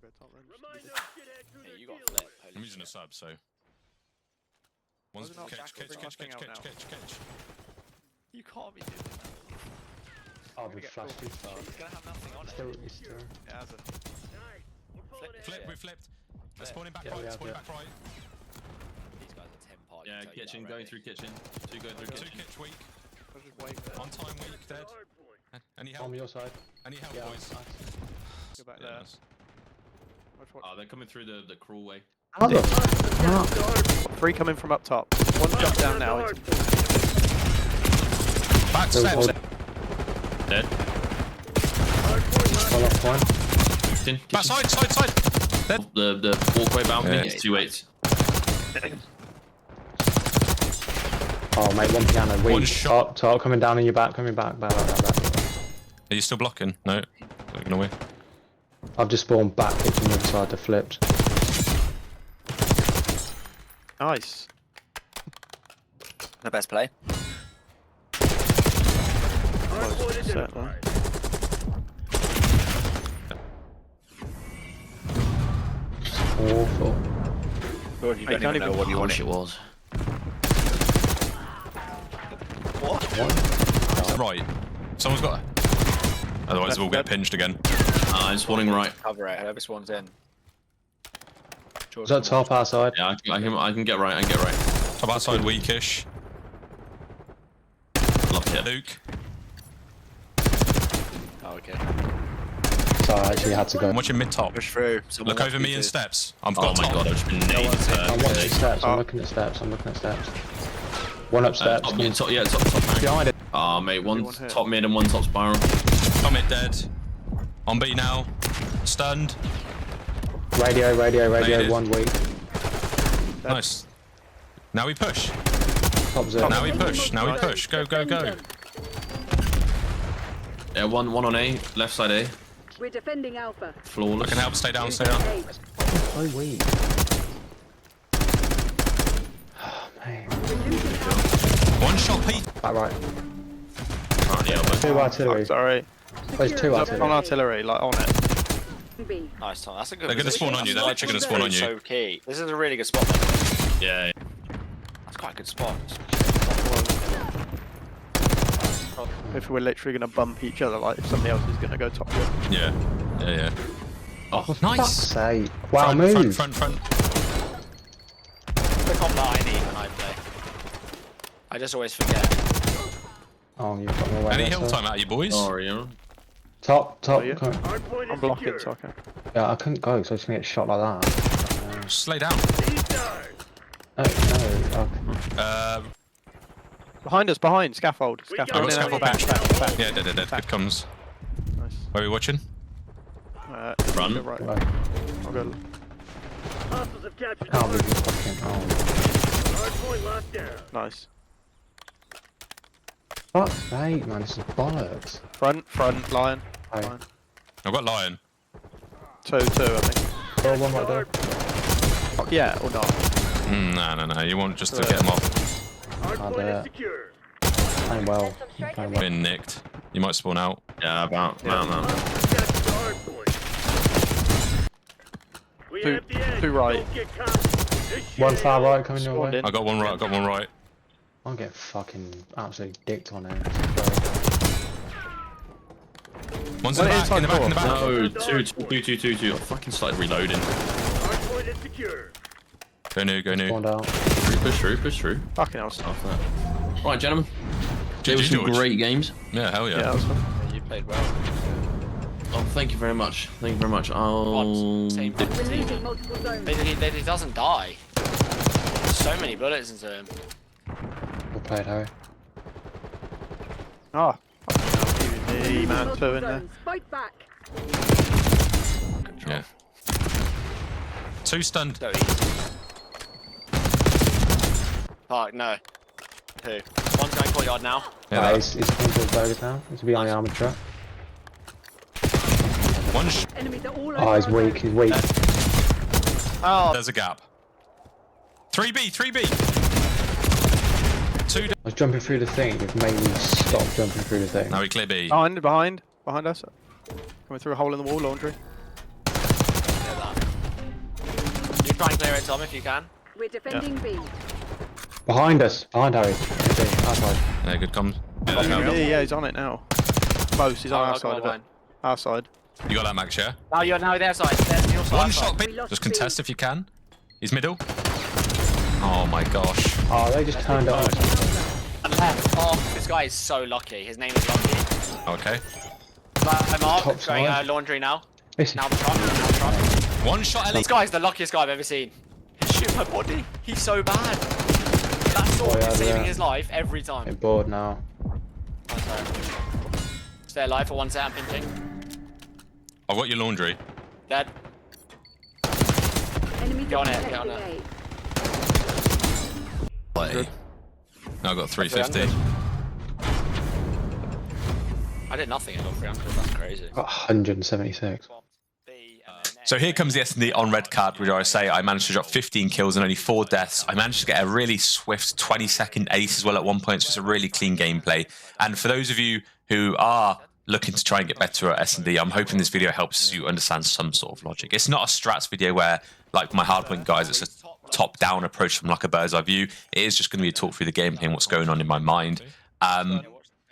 go top then. Hey, you got a flip. I'm using a sub, so. One's not catch. You can't be doing that. Oh, we flashed you. He's gonna have nothing on it. Still. It hasn't. Flip, we flipped. They're spawning back Yeah, right, yeah, spawning yeah. back right. These guys are 10 parts. Yeah, kitchen, going through kitchen. Two going through Two kitchen. kitch weak. I'll just wait there. On time weak, dead. Any help? On your side. Any help, Yeah, boys? nice. Go back Yeah, there. nice. Watch, watch. Oh, they're coming through the crawl way. How the fuck? 3 coming from up top. One jump down now. Back steps. Dead. One off one. Kitchen. Back side. Dead. The walkway balcony Yeah. is 2-8. Oh mate, one piano. Weak. One shot. Top, coming down on your back, coming back. Are you still blocking? No. Looking away. I've just spawned back kitchen the other side, the flipped. Nice. The best play. Certainly. Awful. Lord, you don't even know what how it was. What? Right. Someone's got. Otherwise, we'll get pinched again. I'm spawning right. Cover it. Whoever spawns in. Is that top our side? Yeah, I can get right. I can get right. Top outside weakish. Love it. Luke. Oh, okay. Sorry, I actually had to go. I'm watching mid top. Push through. Look over me in steps. I've Oh got my top. god, I've just been named. I'm watching steps, I'm looking at steps, One up steps. Top, yeah, top rank. Behind it. Ah, mate, one One hit. top mid and one top spiral. Top mid dead. On B now. Stunned. Radio, Naded. 1 weak. Nice. Now we push. Top zero. Now we push. Go. Yeah, one on A, left side A. We're defending Alpha. Flawless. I can help. Stay down. So weak. Oh, man. One shot, Pete. Back right. Right, the elbow. 2 artillery. Sorry. There's 2 On artillery. artillery, like on it. B. Nice, Tom. That's a good. They're gonna spawn on you. They're literally gonna spawn on you. So key. This is a really good spot. Man. Yeah. That's quite a good spot. If we're literally going to bump each other, like if somebody else is going to go top. Yeah. Oh, Fuck's nice. sake. Wow, move. Front. The comp that I need when I play. I just always forget. Oh, you've got my way. Any there, hill sir. time out of you boys? Sorry, you know. Top. yeah. Come. I'm blocking, so I can. Yeah, I couldn't go because I was going to get shot like that. Just lay down. No. Behind, scaffold. I got scaffold back. Yeah, dead. Good comes. Nice. Where are we watching? Run. Go right. Right. I'll go. Can't believe you fucking. Oh. Nice. Fuck's sake, man. This is bollocks. Front, lion. Hey. Lion. I've got lion. 2, I think. Oh, one right there. Fuck yeah, or not. No. You want just to get them off. Oh, there. Playing well. Playing well. Been nicked. You might spawn out. Yeah, about. 2 right. One far right coming your Spawned way. in. I got one right. I'm getting fucking absolutely dicked on here. One's in the back. No, two. I fucking started reloading. Go new. Spawned out. Push through. Fucking hell. Off that. Right, gentlemen. They were GG, some George. great games. Yeah, hell Yeah, yeah. that was fun. Yeah, you played well. Oh, thank you very much. I'll. Same We're losing multiple zones. He doesn't die. There's so many bullets into him. Well played, Harry. Ah. Fucking hell. Easy, man. 2 Multiple in there. zones. Fight back. Yeah. 2 stunned. So easy. Park, no. 2. One's going courtyard now. Yeah, Right, he's coming towards Vegas now. He's behind the armoured truck. Enemies are all over. Oh, he's our weak. zone. He's weak. Oh, There's a gap. 3B. 2 I was jumping through the thing. It made me stop jumping through the thing. Now we clear B. behind us. Coming through a hole in the wall, laundry. Yeah, You try and clear it, Tom, if you can. We're defending B. Behind us. Behind Harry. Outside. Yeah, good comms. Yeah, he's on it now. Close, he's on our side of it. Our side. You got that, Max, yeah? No, you're now their side. There's your side. One shot, B. We lost Just B. contest if you can. He's middle. Oh my gosh. Oh, they just turned it on. Oh, this guy is so lucky. His name is Lucky. Okay. Mark, Top going side. Laundry now. Listen. Now the truck. One shot, Ellie. This guy's the luckiest guy I've ever seen. Shoot my body. He's so bad. That sword is saving his life every time. I'm bored now. Stay alive for 1 second, pinching. I've got your laundry. Dead. Enemy Get on it, detecting get on it. A. Now I've got 350. I did nothing at all 300. That's crazy. Got 176. So here comes the S&D on red card, where I say I managed to drop 15 kills and only 4 deaths. I managed to get a really swift 20-second ace as well at one point, so it's a really clean gameplay. And for those of you who are looking to try and get better at S&D, I'm hoping this video helps you understand some sort of logic. It's not a strats video where, like my hardpoint guys, it's a top-down approach from like a bird's eye view. It is just going to be a talk through the gameplay and what's going on in my mind.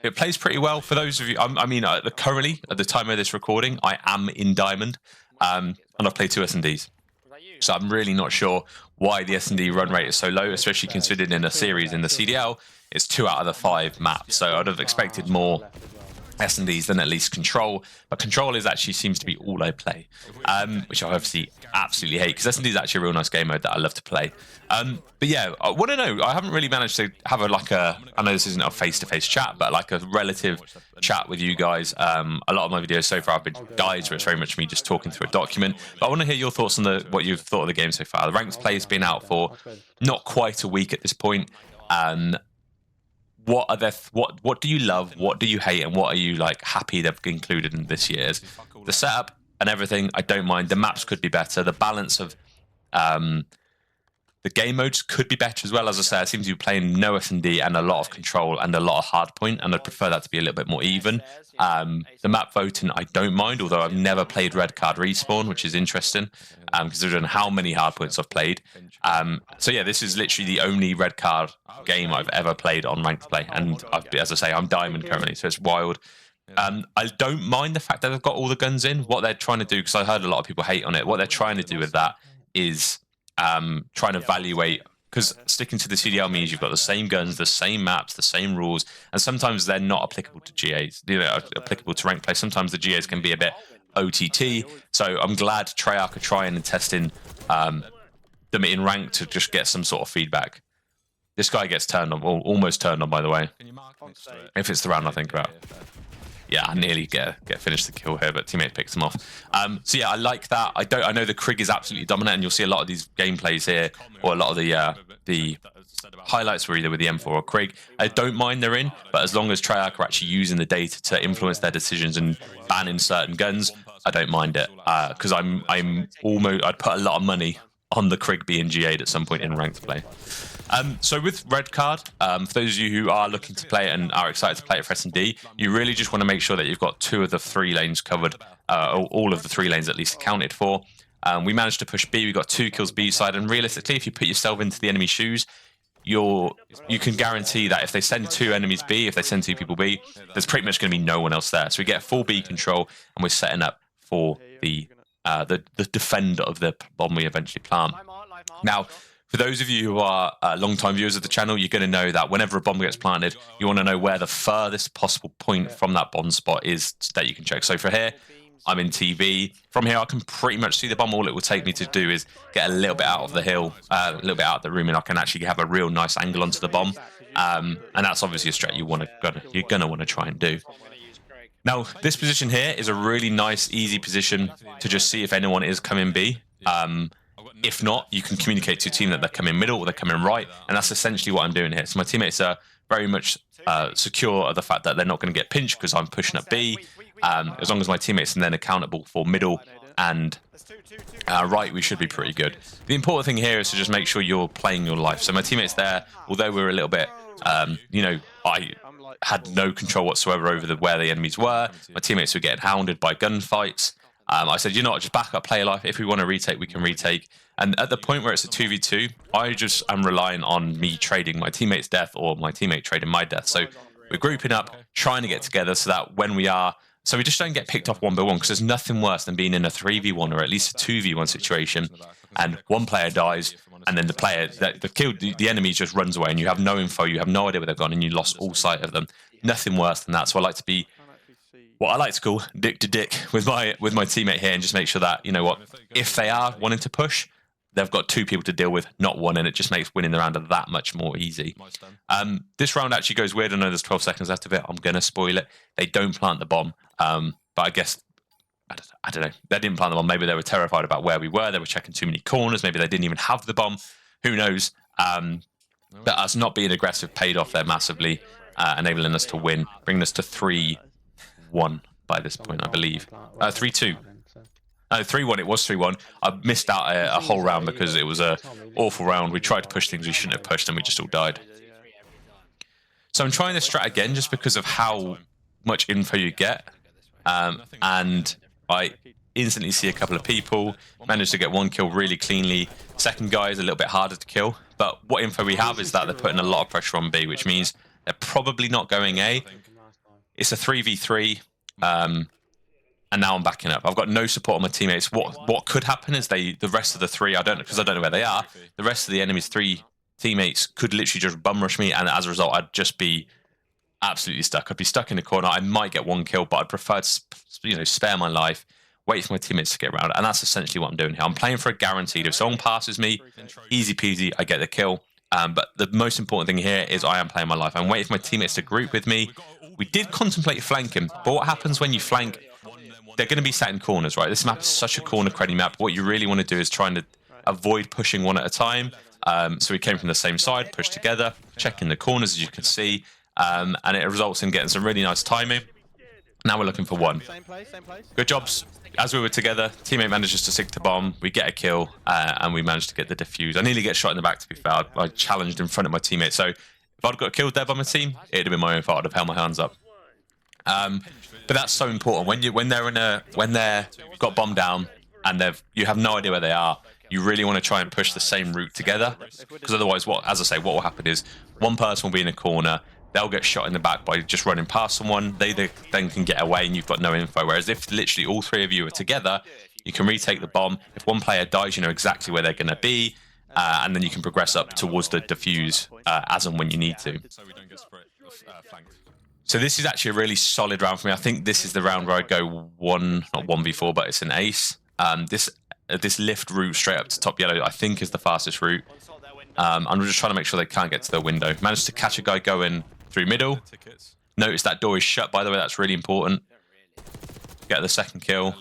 It plays pretty well for those of you. Currently, at the time of this recording, I am in Diamond. And I've played 2 S&Ds. So I'm really not sure why the S&D run rate is so low, especially considering in a series in the CDL, it's 2 out of the 5 maps. So I'd have expected more S&Ds than at least Control. But Control actually seems to be all I play, which I obviously absolutely hate, because S&D is actually a real nice game mode that I love to play. But yeah, I want to know, I haven't really managed to have I know this isn't a face-to-face chat, but like a relative chat with you guys. A lot of my videos so far have been guides, where it's very much me just talking through a document. But I want to hear your thoughts on what you've thought of the game so far. The ranked play has been out for not quite a week at this point. What do you love? What do you hate? And what are you like happy they've included in this year's? The setup and everything, I don't mind. The maps could be better. The balance of the game modes could be better as well. As I say, I seem to be playing no S&D and a lot of Control and a lot of hardpoint, and I'd prefer that to be a little bit more even. The map voting, I don't mind, although I've never played Red Card Respawn, which is interesting, considering how many hardpoints I've played. So yeah, this is literally the only Red Card game I've ever played on ranked play, and as I say, I'm Diamond currently, so it's wild. I don't mind the fact that they've got all the guns in. What they're trying to do, because I heard a lot of people hate on it, what they're trying to do with that is trying to evaluate, because sticking to the CDL means you've got the same guns, the same maps, the same rules, and sometimes they're not applicable to GAs, applicable to rank play. Sometimes the GAs can be a bit OTT, so I'm glad Treyarch are trying and testing them in rank to just get some sort of feedback. This guy gets turned on, or almost turned on, by the way. If it's the round I think about. Yeah, I nearly get finished the kill here, but teammate picks him off. So yeah, I like that. I know the Krig is absolutely dominant, and you'll see a lot of these gameplays here, or a lot of the highlights were either with the M4 or Krig. I don't mind they're in, but as long as Treyarch are actually using the data to influence their decisions and banning certain guns, I don't mind it. Because I'd put a lot of money on the Krig being GA'd at some point in ranked play. So with Red Card, for those of you who are looking to play it and are excited to play it for S&D, you really just want to make sure that you've got 2 of the 3 lanes covered, all of the 3 lanes at least accounted for. We managed to push B, we got 2 kills B side, and realistically, if you put yourself into the enemy shoes, you can guarantee that if they send 2 enemies B, if they send 2 people B, there's pretty much going to be no one else there. So we get full B control, and we're setting up for the defend of the bomb we eventually plant. Now, for those of you who are long-time viewers of the channel, you're going to know that whenever a bomb gets planted, you want to know where the furthest possible point from that bomb spot is that you can check. So for here, I'm in TV. From here, I can pretty much see the bomb. All it will take me to do is get a little bit out of the hill, a little bit out of the room, and I can actually have a real nice angle onto the bomb. And that's obviously a strat you're gonna want to try and do. Now, this position here is a really nice, easy position to just see if anyone is coming B. If not, you can communicate to your team that they're coming middle or they're coming right, and that's essentially what I'm doing here. So my teammates are very much secure of the fact that they're not going to get pinched because I'm pushing up B. As long as my teammates are then accountable for middle and right, we should be pretty good. The important thing here is to just make sure you're playing your life. So my teammates there, although we're a little bit, I had no control whatsoever over where the enemies were. My teammates were getting hounded by gunfights. I said, you know what, just back up, play life. If we want to retake, we can retake. And at the point where it's a 2v2, I just am relying on me trading my teammate's death or my teammate trading my death. So we're grouping up, trying to get together so that when we are... So we just don't get picked off 1v1, because there's nothing worse than being in a 3v1 or at least a 2v1 situation, and one player dies, and then the enemy just runs away, and you have no info, you have no idea where they've gone, and you lost all sight of them. Nothing worse than that. So I like to be what I like to call dick to dick with my teammate here, and just make sure that, you know what, if they are wanting to push, they've got 2 people to deal with, not 1, and it just makes winning the round that much more easy. This round actually goes weird. I know there's 12 seconds left of it. I'm going to spoil it. They don't plant the bomb, but I guess, I don't know. They didn't plant the bomb. Maybe they were terrified about where we were. They were checking too many corners. Maybe they didn't even have the bomb. Who knows? But us not being aggressive paid off there massively, enabling us to win, bringing us to 3-1 by this point, I believe. 3-2. No, 3-1. It was 3-1. I missed out a whole round because it was a awful round. We tried to push things we shouldn't have pushed, and we just all died. So I'm trying this strat again just because of how much info you get. And I instantly see a couple of people, managed to get 1 kill really cleanly. Second guy is a little bit harder to kill. But what info we have is that they're putting a lot of pressure on B, which means they're probably not going A. It's a 3v3. And now I'm backing up. I've got no support on my teammates. What could happen is the rest of the 3, because I don't know where they are, the rest of the enemy's 3 teammates could literally just bum rush me, and as a result, I'd just be absolutely stuck. I'd be stuck in the corner. I might get 1 kill, but I'd prefer to, spare my life, wait for my teammates to get around, and that's essentially what I'm doing here. I'm playing for a guaranteed. If someone passes me, easy peasy, I get the kill. But the most important thing here is I am playing my life. I'm waiting for my teammates to group with me. We did contemplate flanking, but what happens when you flank? They're going to be sat in corners, right? This map is such a corner-cruddy map. What you really want to do is trying to avoid pushing one at a time. So we came from the same side, pushed together, checking the corners, as you can see, and it results in getting some really nice timing. Now we're looking for 1. Good jobs. As we were together, teammate manages to stick to bomb. We get a kill, and we managed to get the defuse. I nearly get shot in the back, to be fair. I challenged in front of my teammate. So if I'd got killed there by my team, it'd have been my own fault. I'd have held my hands up. But that's so important when they're got bombed down and you have no idea where they are. You really want to try and push the same route together, because otherwise, what will happen is one person will be in a corner. They'll get shot in the back by just running past someone. They then can get away, and you've got no info. Whereas if literally all 3 of you are together, you can retake the bomb. If one player dies, you know exactly where they're going to be, and then you can progress up towards the defuse as and when you need to. So this is actually a really solid round for me. I think this is the round where I go not 1v4, but it's an ace. This lift route straight up to top yellow, I think, is the fastest route. I'm just trying to make sure they can't get to the window. Managed to catch a guy going through middle. Notice that door is shut, by the way. That's really important. Get the second kill.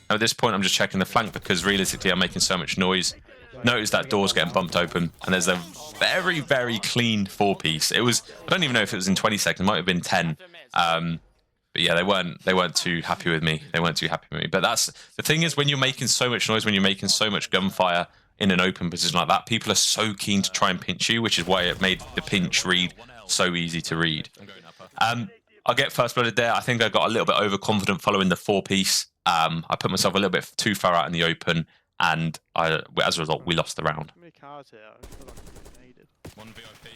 Now, at this point, I'm just checking the flank because realistically, I'm making so much noise. Notice that door's getting bumped open, and there's a very, very clean 4-piece. It was, I don't even know if it was in 20 seconds. It might have been 10. But yeah, they weren't too happy with me. They weren't too happy with me. But that's the thing is, when you're making so much noise, when you're making so much gunfire in an open position like that, people are so keen to try and pinch you, which is why it made the pinch read so easy to read. I'll get first blooded there. I think I got a little bit overconfident following the 4-piece. I put myself a little bit too far out in the open, and as a result, we lost the round.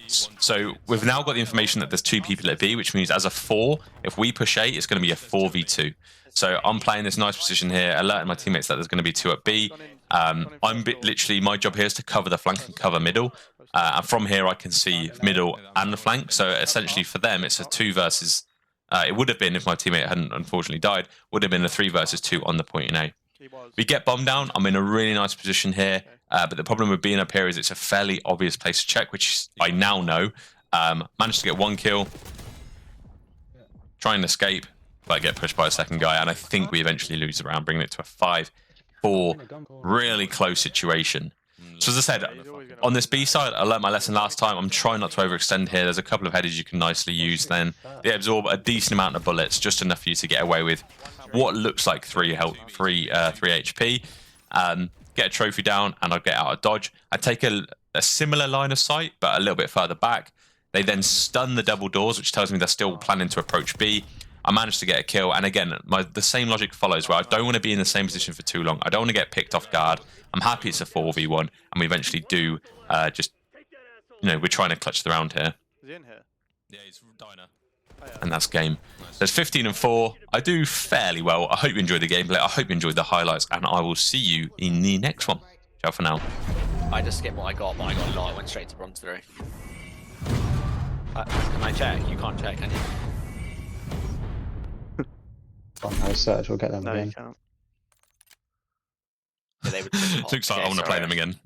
So we've now got the information that there's 2 people at B, which means as a 4, if we push A, it's going to be a 4v2. So I'm playing this nice position here, alerting my teammates that there's going to be 2 at B. Literally, my job here is to cover the flank and cover middle. And from here, I can see middle and the flank. So essentially, for them, it's a 2 versus... it would have been, if my teammate hadn't unfortunately died, would have been a 3 versus 2 on the point in A. We get bombed down. I'm in a really nice position here. But the problem with being up here is it's a fairly obvious place to check, which I now know. Managed to get 1 kill. Try and escape, but I get pushed by a second guy. And I think we eventually lose the round, bringing it to a 5-4. Really close situation. So as I said, on this B side, I learned my lesson last time. I'm trying not to overextend here. There's a couple of headers you can nicely use then. They absorb a decent amount of bullets, just enough for you to get away with what looks like 3 HP. Get a trophy down, and I'll get out of dodge. I take a similar line of sight, but a little bit further back. They then stun the double doors, which tells me they're still planning to approach B. I managed to get a kill. And again, the same logic follows where I don't want to be in the same position for too long. I don't want to get picked off guard. I'm happy it's a 4v1, and we eventually do just, you know, we're trying to clutch the round here. Is he in here? Yeah, he's diner. And that's game. So it's 15-4. I do fairly well. I hope you enjoyed the gameplay. I hope you enjoyed the highlights, and I will see you in the next one. Ciao for now. I just skipped what I got, but I got a lot. I went straight to bronze 3. Can I check? You can't check, can you? Oh no, search, we'll get them No, again. you can't. Yeah, they would Looks like I want to play them again.